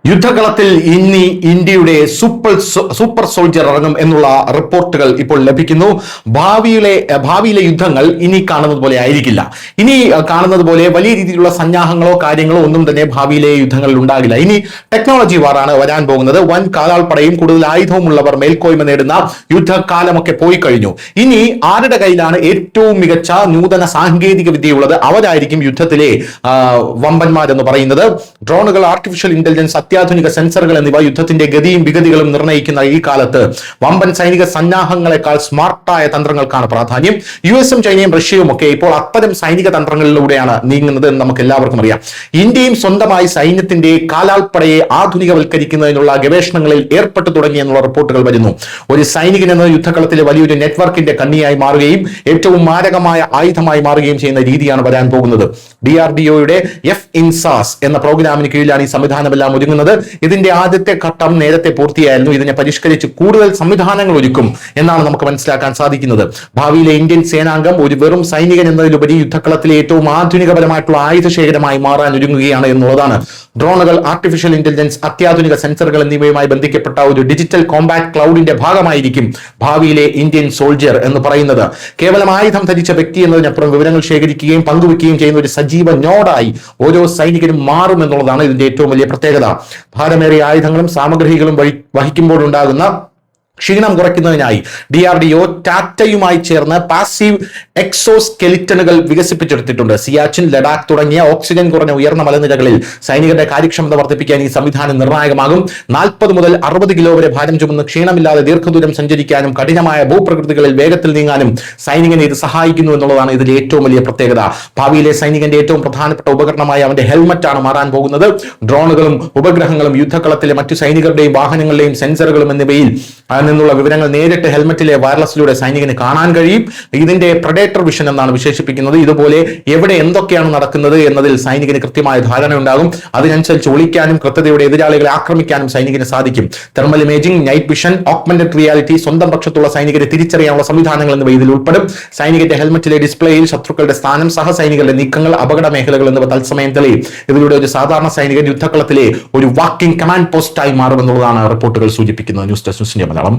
യുദ്ധകളത്തിൽ ഇനി ഇന്ത്യയുടെ super soldier ഇറങ്ങും എന്നുള്ള റിപ്പോർട്ടുകൾ ഇപ്പോൾ ലഭിക്കുന്നു. ഭാവിയിലെ യുദ്ധങ്ങൾ ഇനി കാണുന്നത് പോലെ ആയിരിക്കില്ല. ഇനി കാണുന്നത് പോലെ വലിയ രീതിയിലുള്ള സന്നാഹങ്ങളോ കാര്യങ്ങളോ ഒന്നും തന്നെ ഭാവിയിലെ യുദ്ധങ്ങളിൽ ഉണ്ടാകില്ല. ഇനി ടെക്നോളജി വാറാണ് വരാൻ പോകുന്നത്. വൻ കാലാൾപ്പടയും കൂടുതൽ ആയുധവുമുള്ളവർ മേൽക്കോയ്മ നേടുന്ന യുദ്ധകാലമൊക്കെ പോയി കഴിഞ്ഞു. ഇനി ആരുടെ കയ്യിലാണ് ഏറ്റവും മികച്ച നൂതന സാങ്കേതിക വിദ്യയുള്ളത് അവരായിരിക്കും യുദ്ധത്തിലെ വമ്പന്മാരെന്ന് പറയുന്നത്. ഡ്രോണുകൾ, ആർട്ടിഫിഷ്യൽ ഇന്റലിജൻസ്, അത്യാധുനിക സെൻസറുകൾ എന്നിവ യുദ്ധത്തിന്റെ ഗതിയും വിഗതികളും നിർണ്ണയിക്കുന്ന ഈ കാലത്ത് വമ്പൻ സൈനിക സന്നാഹങ്ങളെക്കാൾ സ്മാർട്ടായ തന്ത്രങ്ങൾക്കാണ് പ്രാധാന്യം. യുഎസും ചൈനയും റഷ്യയും ഒക്കെ ഇപ്പോൾ അത്തരം സൈനിക തന്ത്രങ്ങളിലൂടെയാണ് നീങ്ങുന്നത് എന്ന് നമുക്ക് എല്ലാവർക്കും അറിയാം. ഇന്ത്യയും സ്വന്തമായി സൈന്യത്തിന്റെ കാലാൾപ്പടയെ ആധുനികവൽക്കരിക്കുന്നതിനുള്ള ഗവേഷണങ്ങളിൽ ഏർപ്പെട്ടു തുടങ്ങി എന്നുള്ള റിപ്പോർട്ടുകൾ വരുന്നു. ഒരു സൈനികൻ എന്ന യുദ്ധകളത്തിലെ വലിയൊരു നെറ്റ്വർക്കിന്റെ കണ്ണിയായി മാറുകയും ഏറ്റവും മാരകമായ ആയുധമായി മാറുകയും ചെയ്യുന്ന രീതിയാണ് വരാൻ പോകുന്നത്. DRDOയുടെ FINSAS എന്ന പ്രോഗ്രാമിന് കീഴിലാണ് ഈ സംവിധാനമെല്ലാം ഒരുങ്ങുന്നത്. ഇതിന്റെ ആദ്യത്തെ ഘട്ടം നേരത്തെ പൂർത്തിയായിരുന്നു. ഇതിനെ പരിഷ്കരിച്ച് കൂടുതൽ സംവിധാനങ്ങൾ ഒരുക്കും എന്നാണ് നമുക്ക് മനസ്സിലാക്കാൻ സാധിക്കുന്നത്. ഭാവിയിലെ ഇന്ത്യൻ സേനാംഗം ഒരു വെറും സൈനികൻ എന്നതിലുപരി യുദ്ധക്കളത്തിലെ ഏറ്റവും ആധുനികപരമായിട്ടുള്ള ആയുധ ശേഖരമായി മാറാൻ ഒരുങ്ങുകയാണ് എന്നുള്ളതാണ്. ഡ്രോണുകൾ, ആർട്ടിഫിഷ്യൽ ഇന്റലിജൻസ്, അത്യാധുനിക സെൻസറുകൾ എന്നിവയുമായി ബന്ധിക്കപ്പെട്ട ഒരു ഡിജിറ്റൽ കോമ്പാറ്റ് ക്ലൗഡിന്റെ ഭാഗമായിരിക്കും ഭാവിയിലെ ഇന്ത്യൻ സോൾജർ എന്ന് പറയുന്നത്. കേവലം ആയുധം ധരിച്ച വ്യക്തി എന്നതിനപ്പുറം വിവരങ്ങൾ ശേഖരിക്കുകയും പങ്കുവയ്ക്കുകയും ചെയ്യുന്ന ഒരു സജീവ നോഡായി ഓരോ സൈനികനും മാറും എന്നുള്ളതാണ് ഇതിന്റെ ഏറ്റവും വലിയ പ്രത്യേകത. ഭാരമേറിയ ആയുധങ്ങളും സാമഗ്രികളും വഹിക്കുമ്പോഴുണ്ടാകുന്ന ക്ഷീണം കുറയ്ക്കുന്നതിനായി DRDO ടാറ്റയുമായി ചേർന്ന് പാസീവ് എക്സോസ്കെലിറ്റനുകൾ വികസിപ്പിച്ചെടുത്തിട്ടുണ്ട്. സിയാച്ചിൻ, ലഡാക്ക് തുടങ്ങിയ ഓക്സിജൻ കുറഞ്ഞ ഉയർന്ന മലനിരകളിൽ സൈനികരുടെ കാര്യക്ഷമത വർദ്ധിപ്പിക്കാൻ ഈ സംവിധാനം നിർണായകമാകും. 40 മുതൽ 60 കിലോ വരെ ഭാരം ചുമന്ന് ക്ഷീണമില്ലാതെ ദീർഘദൂരം സഞ്ചരിക്കാനും കഠിനമായ ഭൂപ്രകൃതികളിൽ വേഗത്തിൽ നീങ്ങാനും സൈനികനെ ഇത് സഹായിക്കുന്നു എന്നുള്ളതാണ് ഇതിലെ ഏറ്റവും വലിയ പ്രത്യേകത. ഭാവിയിലെ സൈനികന്റെ ഏറ്റവും പ്രധാനപ്പെട്ട ഉപകരണമായി അവന്റെ ഹെൽമറ്റാണ് മാറാൻ പോകുന്നത്. ഡ്രോണുകളും ഉപഗ്രഹങ്ങളും യുദ്ധക്കളത്തിലെ മറ്റു സൈനികരുടെയും വാഹനങ്ങളുടെയും സെൻസറുകളും എന്നിവയിൽ നിന്നുള്ള വിവരങ്ങൾ നേരിട്ട് ഹെൽമറ്റിലെ വയർലെസ്സിലൂടെ സൈനികന് കാണാൻ കഴിയും. ഇതിന്റെ പ്രഡേറ്റർ വിഷൻ എന്നാണ് വിശേഷിപ്പിക്കുന്നത്. ഇതുപോലെ എവിടെ എന്തൊക്കെയാണ് നടക്കുന്നത് എന്നതിൽ സൈനികന് കൃത്യമായ ധാരണ ഉണ്ടാകും. അതിനനുസരിച്ച് ഒളിക്കാനും കൃത്യതയുടെ എതിരാളികളെ ആക്രമിക്കാനും സൈനികന് സാധിക്കും. Thermal imaging, night vision, augmented reality, സ്വന്തം പക്ഷത്തുള്ള സൈനികരെ തിരിച്ചറിയാനുള്ള സംവിധാനങ്ങൾ എന്നിവ ഇതിൽ ഉൾപ്പെടും. സൈനികന്റെ ഹെൽമറ്റിലെ ഡിസ്പ്ലേയിൽ ശത്രുക്കളുടെ സ്ഥാനം, സഹസൈനികരുടെ നീക്കങ്ങൾ, അപകട മേഖലകൾ എന്നിവ തത്സമയം തെളിയും. ഇതിലൂടെ ഒരു സാധാരണ സൈനികൻ യുദ്ധക്കളത്തിലെ ഒരു വാക്കിംഗ് കമാൻഡ് പോസ്റ്റായി മാറുമെന്നുള്ളതാണ് റിപ്പോർട്ടുകൾ സൂചിപ്പിക്കുന്നത്. News desk news India Malayalam.